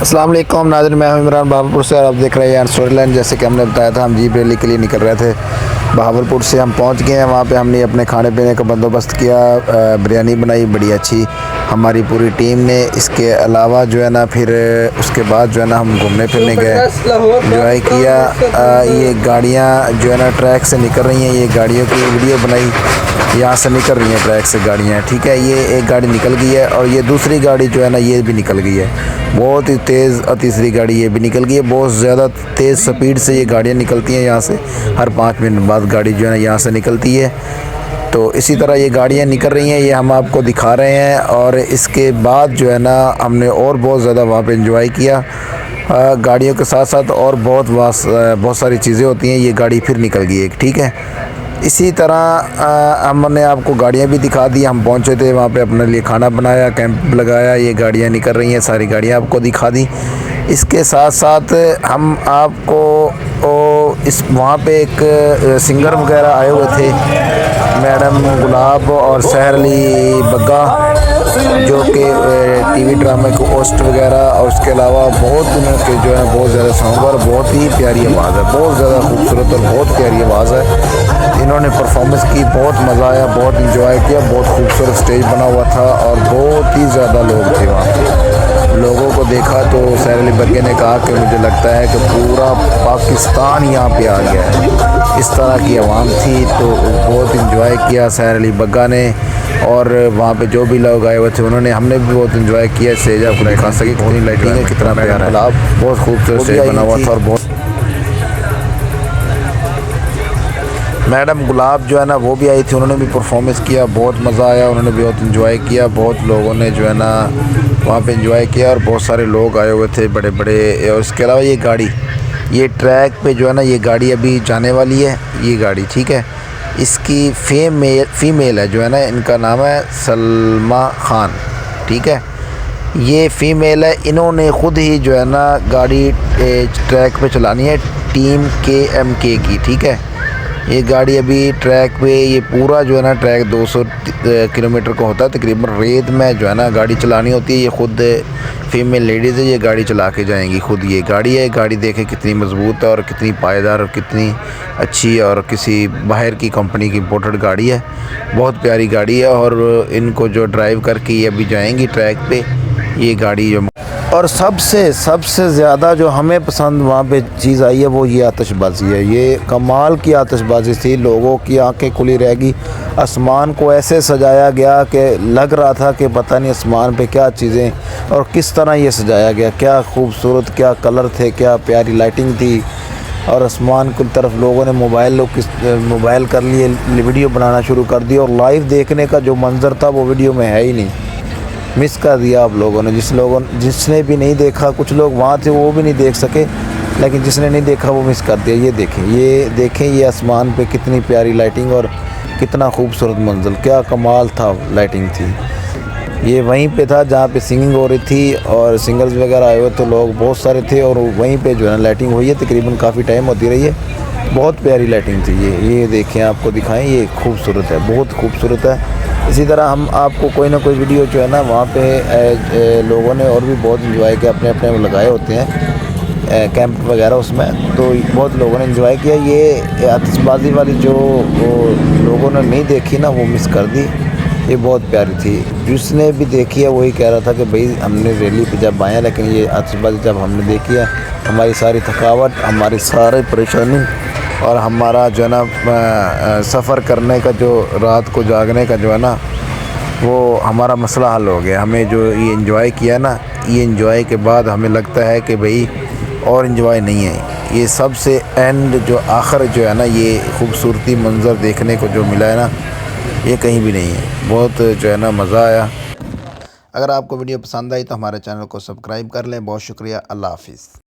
السلام علیکم ناظرین، میں ہوں عمران بہاولپور سے، اور آپ دیکھ رہے ہیں اسٹوری لائن۔ جیسے کہ ہم نے بتایا تھا، ہم جیپ ریلی کے لیے نکل رہے تھے بہاولپور سے۔ ہم پہنچ گئے ہیں وہاں پہ، ہم نے اپنے کھانے پینے کا بندوبست کیا، بریانی بنائی بڑی اچھی ہماری پوری ٹیم نے۔ اس کے علاوہ جو ہے نا پھر اس کے بعد جو ہے نا ہم گھومنے پھرنے گئے، انجوائے کیا۔ یہ گاڑیاں جو ہے نا ٹریک سے نکل رہی ہیں، یہ گاڑیوں کی ویڈیو بنائی، یہاں سے نکل رہی ہیں ٹریک سے گاڑیاں، ٹھیک ہے۔ یہ ایک گاڑی نکل گئی ہے اور یہ دوسری گاڑی جو ہے نا یہ بھی نکل گئی ہے بہت ہی تیز، اور تیسری گاڑی یہ بھی نکل گئی ہے بہت زیادہ تیز سپیڈ سے۔ یہ گاڑیاں نکلتی ہیں یہاں سے، ہر 5 منٹ بعد گاڑی جو ہے نا یہاں سے نکلتی ہے۔ تو اسی طرح یہ گاڑیاں نکل رہی ہیں، یہ ہم آپ کو دکھا رہے ہیں۔ اور اس کے بعد جو ہے نا ہم نے اور بہت زیادہ وہاں پہ انجوائے کیا، گاڑیوں کے ساتھ ساتھ اور بہت ساری چیزیں ہوتی ہیں۔ یہ گاڑی پھر نکل گئی ایک، ٹھیک ہے۔ اسی طرح ہم نے آپ کو گاڑیاں بھی دکھا دی، ہم پہنچے تھے وہاں پہ، اپنے لیے کھانا بنایا، کیمپ لگایا، یہ گاڑیاں نکل رہی ہیں، ساری گاڑیاں آپ کو دکھا دی۔ اس کے ساتھ ساتھ ہم آپ کو وہاں پہ ایک سنگر وغیرہ آئے ہوئے تھے، میڈم گلاب اور سحر علی بگا، جو کہ ٹی وی ڈرامے کو ہوسٹ وغیرہ، اور اس کے علاوہ بہت دنوں کے جو ہے بہت زیادہ سانگ، اور بہت ہی پیاری آواز ہے، بہت زیادہ خوبصورت اور بہت پیاری آواز ہے۔ انہوں نے پرفارمنس کی، بہت مزہ آیا، بہت انجوائے کیا، بہت خوبصورت سٹیج بنا ہوا تھا، اور بہت ہی زیادہ لوگ تھے وہاں پہ۔ لوگوں کو دیکھا تو سحر علی بگے نے کہا کہ مجھے لگتا ہے کہ پورا پاکستان یہاں پہ آ گیا ہے، اس طرح کی عوام تھی۔ تو بہت انجوائے کیا سحر علی بگا نے، اور وہاں پہ جو بھی لوگ آئے ہوئے تھے انہوں نے، ہم نے بھی بہت انجوائے کیا۔ اسٹیج آپ کو دکھا سکے کتنی لائٹنگ ہے، کتنا پیارا ہے، بہت خوبصورت اسٹیج بنا ہوا تھا، اور بہت میڈم گلاب جو ہے نا وہ بھی آئی تھی، انہوں نے بھی پرفارمنس کیا، بہت مزہ آیا، انہوں نے بھی بہت انجوائے کیا، بہت لوگوں نے جو ہے نا وہاں پہ انجوائے کیا، اور بہت سارے لوگ آئے ہوئے تھے بڑے بڑے۔ اور اس کے علاوہ یہ گاڑی، یہ ٹریک پہ جو ہے نا یہ گاڑی ابھی جانے والی ہے، یہ گاڑی، ٹھیک ہے۔ اس کی فیمیل ہے جو ہے نا، ان کا نام ہے سلمیٰ خان، ٹھیک ہے۔ یہ فیمیل ہے، انہوں نے خود ہی جو ہے نا گاڑی ٹریک پہ چلانی ہے، ٹیم KMK کی، ٹھیک ہے۔ یہ گاڑی ابھی ٹریک پہ، یہ پورا جو ہے نا ٹریک 200 کلومیٹر کا ہوتا ہے تقریباً، ریت میں جو ہے نا گاڑی چلانی ہوتی ہے۔ یہ خود فیمیل لیڈیز ہے، یہ گاڑی چلا کے جائیں گی خود۔ یہ گاڑی ہے، گاڑی دیکھیں کتنی مضبوط ہے، اور کتنی پائیدار، اور کتنی اچھی، اور کسی باہر کی کمپنی کی امپورٹڈ گاڑی ہے، بہت پیاری گاڑی ہے۔ اور ان کو جو ڈرائیو کر کے یہ ابھی جائیں گی ٹریک پہ، یہ گاڑی جو، اور سب سے زیادہ جو ہمیں پسند وہاں پہ چیز آئی ہے وہ یہ آتش بازی ہے۔ یہ کمال کی آتش بازی تھی، لوگوں کی آنکھیں کھلی رہ گئی۔ آسمان کو ایسے سجایا گیا کہ لگ رہا تھا کہ پتہ نہیں آسمان پہ کیا چیزیں اور کس طرح یہ سجایا گیا، کیا خوبصورت، کیا کلر تھے، کیا پیاری لائٹنگ تھی۔ اور آسمان کی طرف لوگوں نے موبائل کر لیے، ویڈیو بنانا شروع کر دی، اور لائیو دیکھنے کا جو منظر تھا وہ ویڈیو میں ہے ہی نہیں، مس کر دیا آپ لوگوں نے۔ جس نے بھی نہیں دیکھا، کچھ لوگ وہاں تھے وہ بھی نہیں دیکھ سکے، لیکن جس نے نہیں دیکھا وہ مس کر دیا۔ یہ دیکھیں یہ آسمان پہ کتنی پیاری لائٹنگ، اور کتنا خوبصورت منظر، کیا کمال تھا لائٹنگ تھی۔ یہ وہیں پہ تھا جہاں پہ سنگنگ ہو رہی تھی، اور سنگرز وغیرہ آئے ہوئے تو لوگ بہت سارے تھے، اور وہیں پہ جو ہے نا لائٹنگ ہوئی ہے، تقریباً کافی ٹائم ہوتی رہی ہے، بہت پیاری لائٹنگ تھی۔ یہ دیکھیں، آپ کو دکھائیں، یہ خوبصورت ہے، بہت خوبصورت ہے۔ اسی طرح ہم آپ کو کوئی نہ کوئی ویڈیو جو ہے نا وہاں پہ لوگوں نے اور بھی بہت انجوائے کیا، اپنے لگائے ہوتے ہیں کیمپ وغیرہ، اس میں تو بہت لوگوں نے انجوائے کیا۔ یہ آتش بازی والی جو لوگوں نے نہیں دیکھی نا وہ مس کر دی، یہ بہت پیاری تھی۔ جس نے بھی دیکھی ہے وہی کہہ رہا تھا کہ بھئی ہم نے ریلی پہ جب آئے ہیں، لیکن یہ آتش بازی جب ہم نے دیکھی ہے، ہماری ساری تھکاوٹ، ہماری ساری پریشانی، اور ہمارا جو ہے نا سفر کرنے کا، جو رات کو جاگنے کا جو ہے نا وہ ہمارا مسئلہ حل ہو گیا۔ ہمیں جو یہ انجوائے کیا نا، یہ انجوائے کے بعد ہمیں لگتا ہے کہ بھئی اور انجوائے نہیں ہے۔ یہ سب سے اینڈ جو آخر جو ہے نا یہ خوبصورتی منظر دیکھنے کو جو ملا ہے نا، یہ کہیں بھی نہیں ہے، بہت جو ہے نا مزہ آیا۔ اگر آپ کو ویڈیو پسند آئی تو ہمارے چینل کو سبسکرائب کر لیں۔ بہت شکریہ، اللہ حافظ۔